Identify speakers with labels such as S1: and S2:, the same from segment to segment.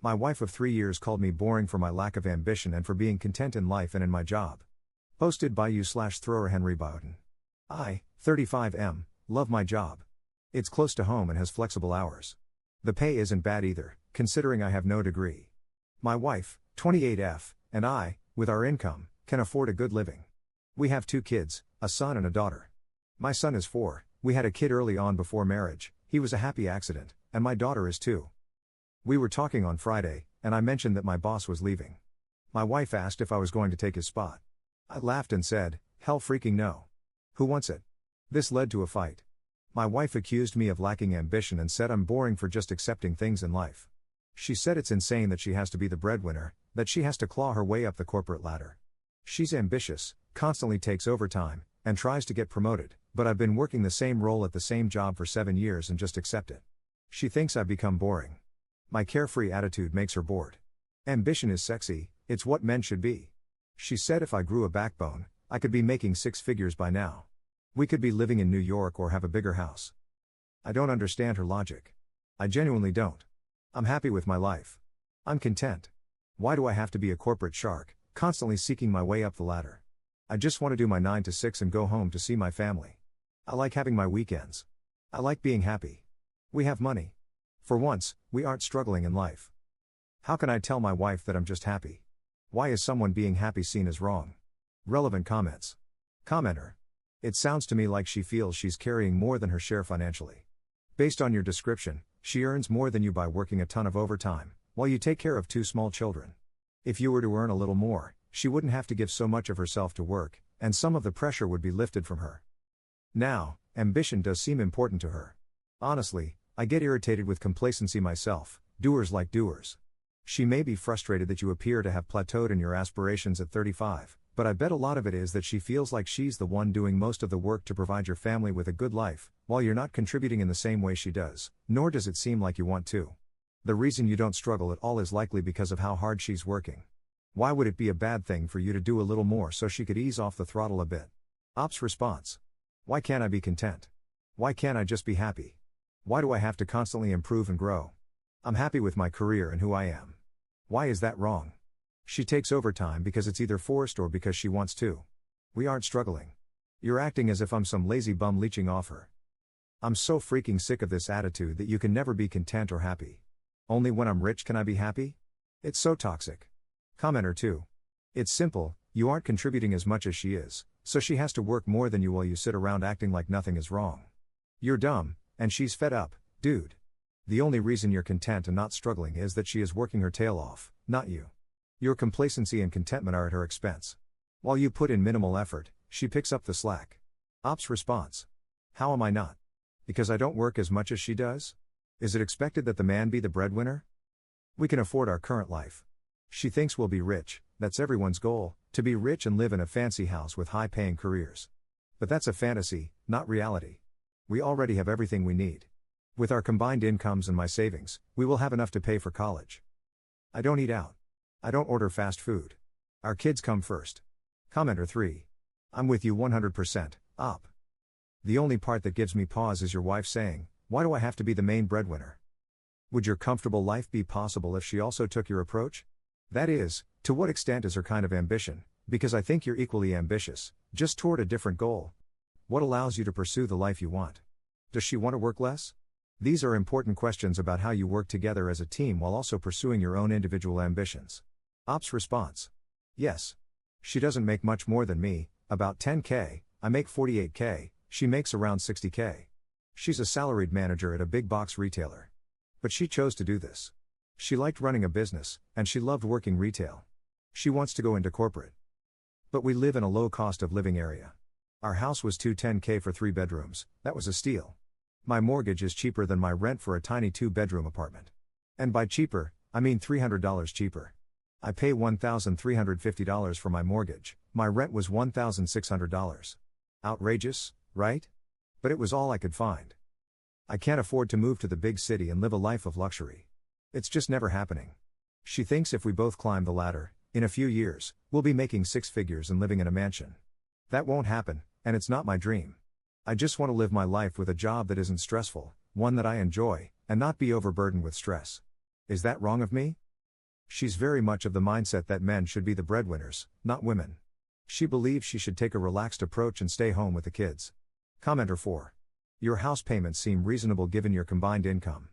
S1: My wife of 3 years called me boring for my lack of ambition and for being content in life and in my job. Posted by you/thrower Henry Bowden. I, 35M, love my job. It's close to home and has flexible hours. The pay isn't bad either, considering I have no degree. My wife, 28F, and I, with our income, can afford a good living. We have 2 kids, a son and a daughter. My son is 4, we had a kid early on before marriage, he was a happy accident, and my daughter is 2. We were talking on Friday, and I mentioned that my boss was leaving. My wife asked if I was going to take his spot. I laughed and said, hell freaking no. Who wants it? This led to a fight. My wife accused me of lacking ambition and said I'm boring for just accepting things in life. She said it's insane that she has to be the breadwinner, that she has to claw her way up the corporate ladder. She's ambitious, constantly takes overtime, and tries to get promoted, but I've been working the same role at the same job for 7 years and just accept it. She thinks I've become boring. My carefree attitude makes her bored. Ambition is sexy, it's what men should be. She said if I grew a backbone, I could be making 6 figures by now. We could be living in New York or have a bigger house. I don't understand her logic. I genuinely don't. I'm happy with my life. I'm content. Why do I have to be a corporate shark, constantly seeking my way up the ladder? I just want to do my 9 to 6 and go home to see my family. I like having my weekends. I like being happy. We have money. For once, we aren't struggling in life. How can I tell my wife that I'm just happy? Why is someone being happy seen as wrong? Relevant comments. Commenter. It sounds to me like she feels she's carrying more than her share financially. Based on your description, she earns more than you by working a ton of overtime, while you take care of 2 small children. If you were to earn a little more, she wouldn't have to give so much of herself to work, and some of the pressure would be lifted from her. Now, ambition does seem important to her. Honestly, I get irritated with complacency myself, doers like doers. She may be frustrated that you appear to have plateaued in your aspirations at 35, but I bet a lot of it is that she feels like she's the one doing most of the work to provide your family with a good life, while you're not contributing in the same way she does, nor does it seem like you want to. The reason you don't struggle at all is likely because of how hard she's working. Why would it be a bad thing for you to do a little more so she could ease off the throttle a bit? Ops response. Why can't I be content? Why can't I just be happy? Why do I have to constantly improve and grow? I'm happy with my career and who I am. Why is that wrong? She takes overtime because it's either forced or because she wants to. We aren't struggling. You're acting as if I'm some lazy bum leeching off her. I'm so freaking sick of this attitude that you can never be content or happy. Only when I'm rich can I be happy? It's so toxic. Commenter 2. It's simple, you aren't contributing as much as she is, so she has to work more than you while you sit around acting like nothing is wrong. You're dumb, and she's fed up, dude. The only reason you're content and not struggling is that she is working her tail off, not you. Your complacency and contentment are at her expense. While you put in minimal effort, she picks up the slack. Ops response. How am I not? Because I don't work as much as she does? Is it expected that the man be the breadwinner? We can afford our current life. She thinks we'll be rich, that's everyone's goal, to be rich and live in a fancy house with high-paying careers. But that's a fantasy, not reality. We already have everything we need. With our combined incomes and my savings, we will have enough to pay for college. I don't eat out. I don't order fast food. Our kids come first. Commenter 3. I'm with you 100%, op. The only part that gives me pause is your wife saying, why do I have to be the main breadwinner? Would your comfortable life be possible if she also took your approach? That is, to what extent is her kind of ambition, because I think you're equally ambitious, just toward a different goal. What allows you to pursue the life you want? Does she want to work less? These are important questions about how you work together as a team while also pursuing your own individual ambitions. Ops response. Yes. She doesn't make much more than me, about 10K, I make 48K, she makes around 60K. She's a salaried manager at a big box retailer. But she chose to do this. She liked running a business, and she loved working retail. She wants to go into corporate. But we live in a low cost of living area. Our house was $210K for 3 bedrooms, that was a steal. My mortgage is cheaper than my rent for a tiny 2-bedroom apartment. And by cheaper, I mean $300 cheaper. I pay $1,350 for my mortgage, my rent was $1,600. Outrageous, right? But it was all I could find. I can't afford to move to the big city and live a life of luxury. It's just never happening. She thinks if we both climb the ladder, in a few years, we'll be making 6 figures and living in a mansion. That won't happen, and it's not my dream. I just want to live my life with a job that isn't stressful, one that I enjoy, and not be overburdened with stress. Is that wrong of me? She's very much of the mindset that men should be the breadwinners, not women. She believes she should take a relaxed approach and stay home with the kids. Commenter 4. Your house payments seem reasonable given your combined income.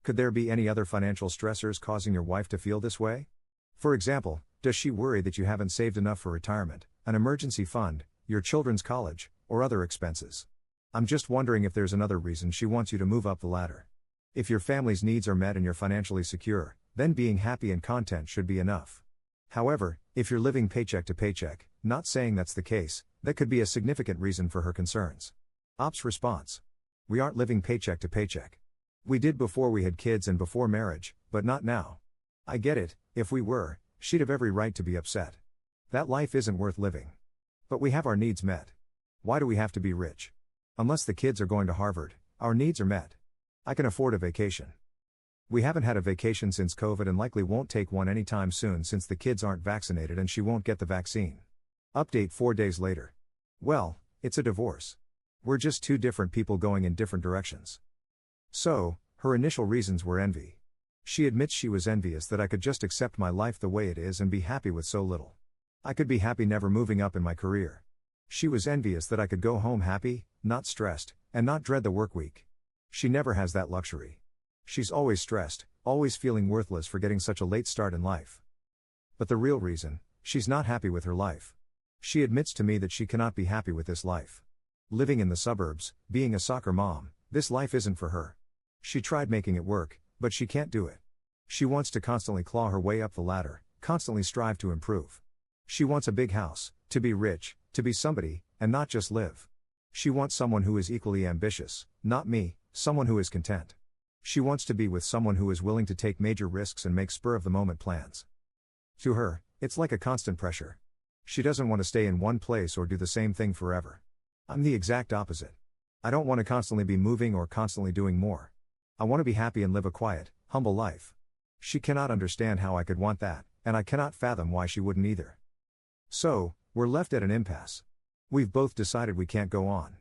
S1: Could there be any other financial stressors causing your wife to feel this way? For example, does she worry that you haven't saved enough for retirement, an emergency fund, your children's college, or other expenses? I'm just wondering if there's another reason she wants you to move up the ladder. If your family's needs are met and you're financially secure, then being happy and content should be enough. However, if you're living paycheck to paycheck, not saying that's the case, that could be a significant reason for her concerns. Ops response. We aren't living paycheck to paycheck. We did before we had kids and before marriage, but not now. I get it, if we were, she'd have every right to be upset. That life isn't worth living. But we have our needs met. Why do we have to be rich? Unless the kids are going to Harvard, our needs are met. I can afford a vacation. We haven't had a vacation since COVID and likely won't take one anytime soon since the kids aren't vaccinated and she won't get the vaccine. Update 4 days later. Well, it's a divorce. We're just two different people going in different directions. So, her initial reasons were envy. She admits she was envious that I could just accept my life the way it is and be happy with so little. I could be happy never moving up in my career. She was envious that I could go home happy, not stressed, and not dread the work week. She never has that luxury. She's always stressed, always feeling worthless for getting such a late start in life. But the real reason, she's not happy with her life. She admits to me that she cannot be happy with this life. Living in the suburbs, being a soccer mom, this life isn't for her. She tried making it work, but she can't do it. She wants to constantly claw her way up the ladder, constantly strive to improve. She wants a big house, to be rich, to be somebody, and not just live. She wants someone who is equally ambitious, not me, someone who is content. She wants to be with someone who is willing to take major risks and make spur-of-the-moment plans. To her, it's like a constant pressure. She doesn't want to stay in one place or do the same thing forever. I'm the exact opposite. I don't want to constantly be moving or constantly doing more. I want to be happy and live a quiet, humble life. She cannot understand how I could want that, and I cannot fathom why she wouldn't either. So, we're left at an impasse. We've both decided we can't go on.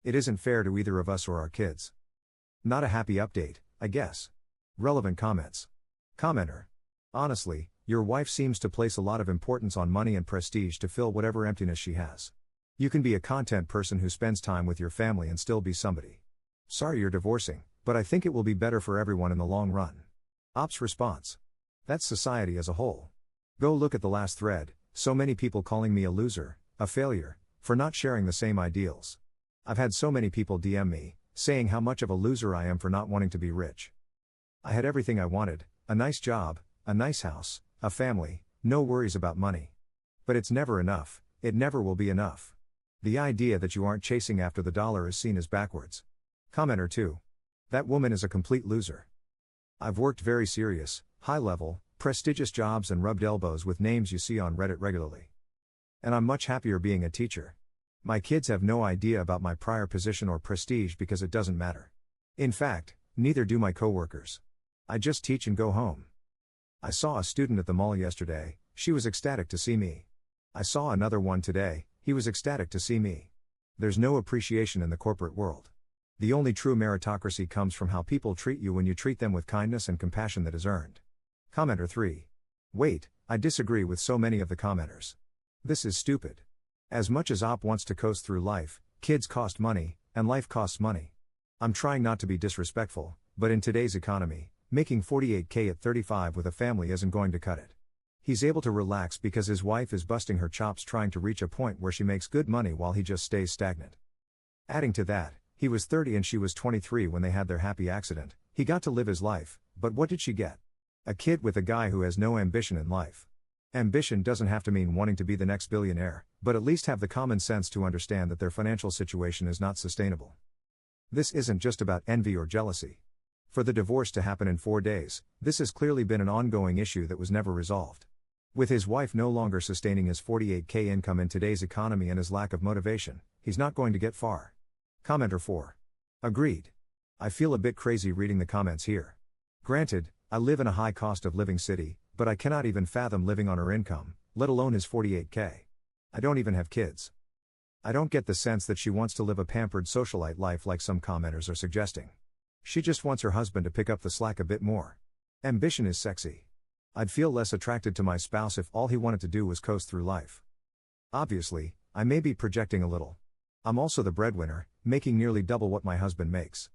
S1: It isn't fair to either of us or our kids. Not a happy update, I guess. Relevant comments. Commenter. Honestly, your wife seems to place a lot of importance on money and prestige to fill whatever emptiness she has. You can be a content person who spends time with your family and still be somebody. Sorry you're divorcing, but I think it will be better for everyone in the long run. Ops response. That's society as a whole. Go look at the last thread, so many people calling me a loser, a failure, for not sharing the same ideals. I've had so many people DM me, saying how much of a loser I am for not wanting to be rich. I had everything I wanted, a nice job, a nice house, a family, no worries about money. But it's never enough, it never will be enough. The idea that you aren't chasing after the dollar is seen as backwards. Commenter 2. That woman is a complete loser. I've worked very serious, high-level, prestigious jobs and rubbed elbows with names you see on Reddit regularly. And I'm much happier being a teacher. My kids have no idea about my prior position or prestige because it doesn't matter. In fact, neither do my coworkers. I just teach and go home. I saw a student at the mall yesterday, she was ecstatic to see me. I saw another one today, he was ecstatic to see me. There's no appreciation in the corporate world. The only true meritocracy comes from how people treat you when you treat them with kindness and compassion that is earned. Commenter 3. Wait, I disagree with so many of the commenters. This is stupid. As much as Op wants to coast through life, kids cost money, and life costs money. I'm trying not to be disrespectful, but in today's economy, making $48K at 35 with a family isn't going to cut it. He's able to relax because his wife is busting her chops trying to reach a point where she makes good money while he just stays stagnant. Adding to that, he was 30 and she was 23 when they had their happy accident. He got to live his life, but what did she get? A kid with a guy who has no ambition in life. Ambition doesn't have to mean wanting to be the next billionaire, but at least have the common sense to understand that their financial situation is not sustainable. This isn't just about envy or jealousy. For the divorce to happen in 4 days, this has clearly been an ongoing issue that was never resolved. With his wife no longer sustaining his $48K income in today's economy and his lack of motivation, he's not going to get far. Commenter 4. Agreed. I feel a bit crazy reading the comments here. Granted, I live in a high cost of living city, but I cannot even fathom living on her income, let alone his $48K. I don't even have kids. I don't get the sense that she wants to live a pampered socialite life like some commenters are suggesting. She just wants her husband to pick up the slack a bit more. Ambition is sexy. I'd feel less attracted to my spouse if all he wanted to do was coast through life. Obviously, I may be projecting a little. I'm also the breadwinner, making nearly double what my husband makes.